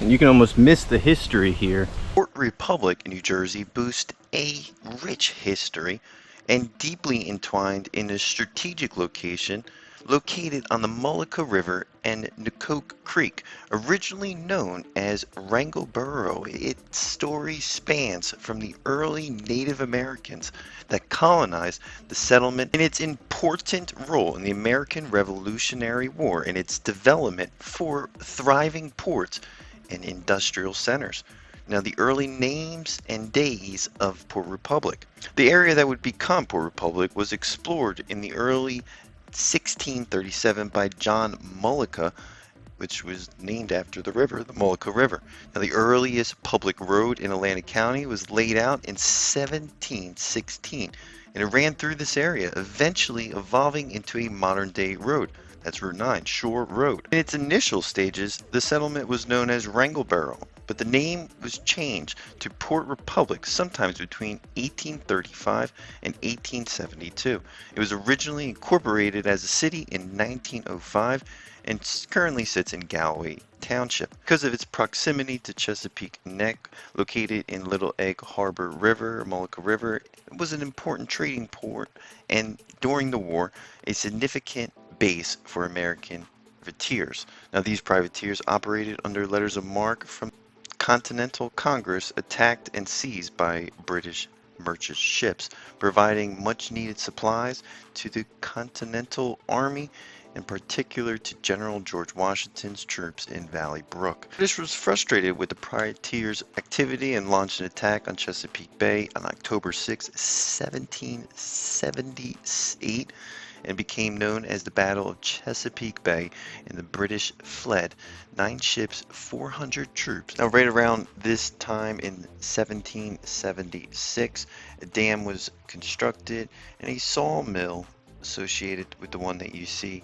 And you can almost miss the history here. Port Republic, New Jersey boasts a rich history and deeply entwined in a strategic location located on the Mullica River and Nacote Creek, originally known as Wrangleboro. Its story spans from the early Native Americans that colonized the settlement and its important role in the American Revolutionary War and its development for thriving ports and industrial centers. Now, the early names and days of Port Republic. The area that would become Port Republic was explored in the early 1637 by John Mullica, which was named after the river, the Mullica River. Now, the earliest public road in Atlantic County was laid out in 1716, and it ran through this area, eventually evolving into a modern-day road. That's Route 9, Shore Road. In its initial stages, the settlement was known as Wrangleboro, but the name was changed to Port Republic sometimes between 1835 and 1872. It was originally incorporated as a city in 1905 and currently sits in Galway Township. Because of its proximity to Chesapeake Neck, located in Little Egg Harbor River, Mullica River, it was an important trading port and during the war, a significant base for American privateers. Now, these privateers operated under letters of marque from Continental Congress, attacked and seized by British merchant ships, providing much needed supplies to the Continental Army, in particular to General George Washington's troops in Valley Brook. The British was frustrated with the privateers' activity and launched an attack on Chesapeake Bay on October 6, 1778, and became known as the Battle of Chesapeake Bay, and the British fled. 9 ships, 400 troops. Now, right around this time in 1776, a dam was constructed and a sawmill associated with the one that you see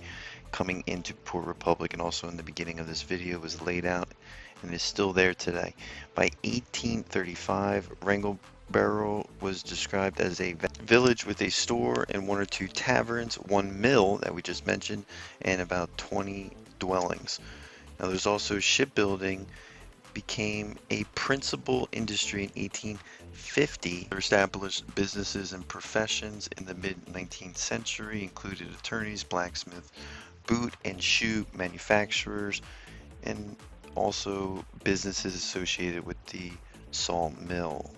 coming into Port Republic and also in the beginning of this video was laid out and is still there today. By 1835, Wrangleboro was described as a village with a store and 1 or 2 taverns, 1 mill that we just mentioned, and about 20 dwellings. Now, there's also shipbuilding became a principal industry in 1850. Established businesses and professions in the mid-19th century included attorneys, blacksmith, boot and shoe manufacturers, and also businesses associated with the sawmill.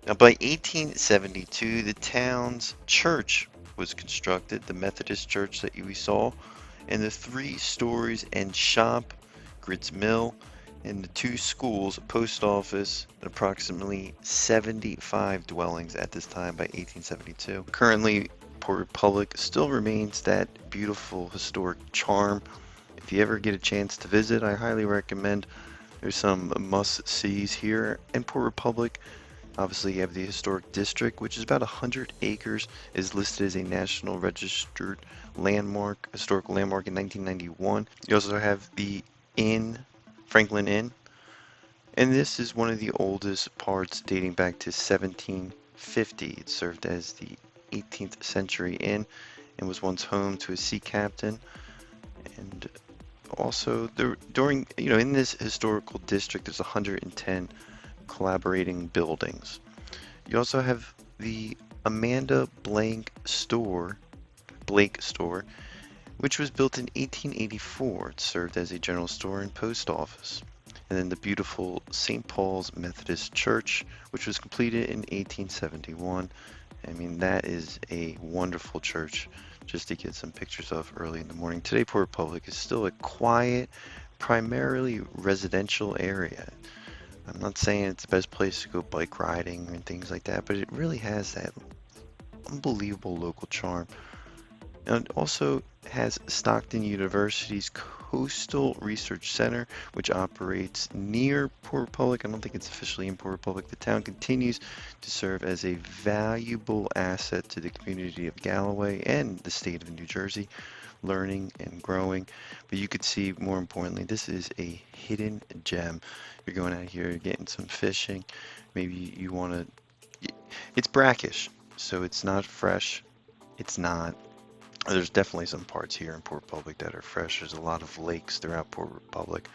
Now, by 1872, the town's church was constructed, the Methodist church that we saw, and the 3 stories and shop, grits mill, and the 2 schools, a post office, and approximately 75 dwellings at this time by 1872. Currently, Port Republic still remains that beautiful historic charm. If you ever get a chance to visit, I highly recommend. There's some must-sees here in Port Republic. Obviously, you have the historic district, which is about 100 acres, is listed as a National Registered Landmark, historical landmark in 1991. You also have the Inn, Franklin Inn, and this is one of the oldest parts dating back to 1750. It served as the 18th century inn and was once home to a sea captain. And also, during in this historical district, there's 110 collaborating buildings. You also have the Amanda Blake store, which was built in 1884. It served as a general store and post office. And then the beautiful St. Paul's Methodist Church, which was completed in 1871. I mean, that is a wonderful church just to get some pictures of early in the morning. Today, Port Republic is still a quiet, primarily residential area. I'm not saying it's the best place to go bike riding and things like that, but it really has that unbelievable local charm. And it also has Stockton University's Coastal Research Center, which operates near Port Republic. I don't think it's officially in Port Republic. The town continues to serve as a valuable asset to the community of Galloway and the state of New Jersey, learning and growing. But you could see, more importantly, this is a hidden gem. You're going out here, getting some fishing. Maybe you want to... It's brackish, so it's not fresh. It's not... There's definitely some parts here in Port Republic that are fresh. There's a lot of lakes throughout Port Republic,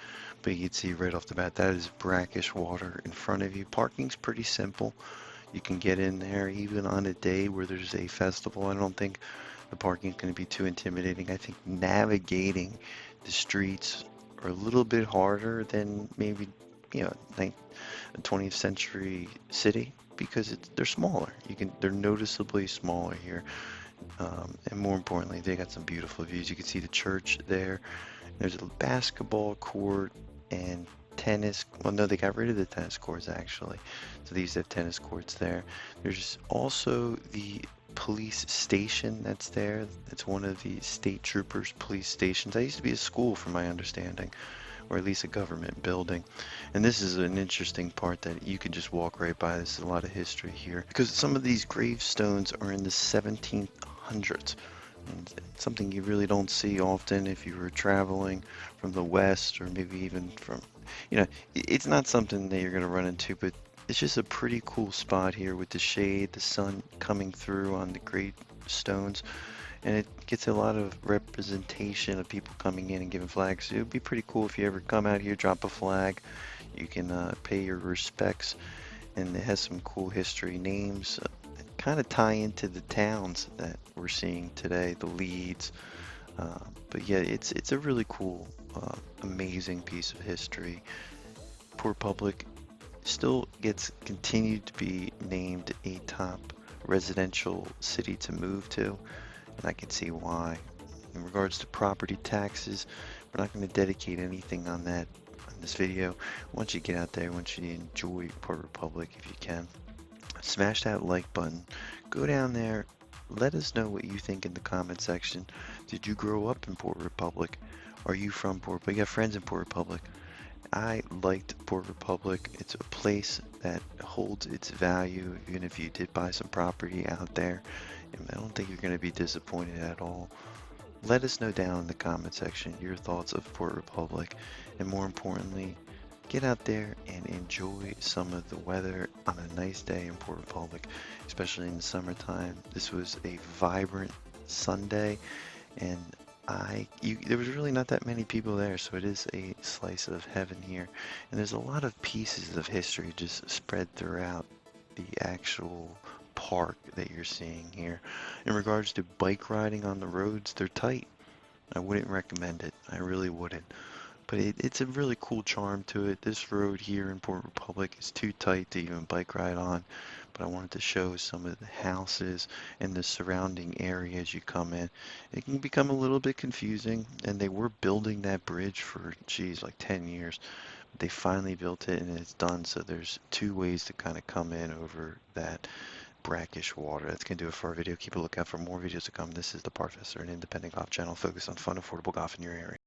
But you can see right off the bat, that is brackish water in front of you. Parking's pretty simple. You can get in there even on a day where there's a festival. I don't think the parking is going to be too intimidating. I think navigating the streets are a little bit harder than maybe, a 20th century city because they're smaller. They're noticeably smaller here. And more importantly, they got some beautiful views. You can see the church there. There's a basketball court and tennis. Well, no, they got rid of the tennis courts actually. So they used to have tennis courts there. There's also the police station that's there. It's one of the state troopers police stations. That used to be a school from my understanding, or at least a government building. And this is an interesting part that you can just walk right by. There's a lot of history here because some of these gravestones are in the 1700s. And it's something you really don't see often if you were traveling from the west, or maybe even from, it's not something that you're going to run into, but it's just a pretty cool spot here with the shade, the sun coming through on the gravestones, and it gets a lot of representation of people coming in and giving flags. So it would be pretty cool if you ever come out here, drop a flag. You can pay your respects, and it has some cool history names. Kind of tie into the towns that we're seeing today, the Leeds. But yeah, it's a really cool, amazing piece of history. Port Public still gets continued to be named a top residential city to move to, and I can see why. In regards to property taxes, we're not going to dedicate anything on that in this video. Once you get out there, once you enjoy Port Republic, if you can, smash that like button. Go down there. Let us know what you think in the comment section. Did you grow up in Port Republic? Are you from Port Republic? You got friends in Port Republic? I liked Port Republic. It's a place that holds its value, even if you did buy some property out there. And I don't think you're going to be disappointed at all. Let us know down in the comment section your thoughts of Port Republic, and more importantly, get out there and enjoy some of the weather on a nice day in Port Republic, especially in the summertime. This was a vibrant Sunday, and there was really not that many people there, so it is a slice of heaven here. And there's a lot of pieces of history just spread throughout the actual park that you're seeing here. In regards to bike riding on the roads, they're tight. I wouldn't recommend it. I really wouldn't. But it's a really cool charm to it. This road here in Port Republic is too tight to even bike ride on, but I wanted to show some of the houses and the surrounding area as you come in. It can become a little bit confusing, and they were building that bridge for, geez, like 10 years. But they finally built it and it's done, so there's two ways to kind of come in over that brackish water. That's going to do it for our video. Keep a lookout for more videos to come. This is the Park Fester, an independent golf channel focused on fun, affordable golf in your area.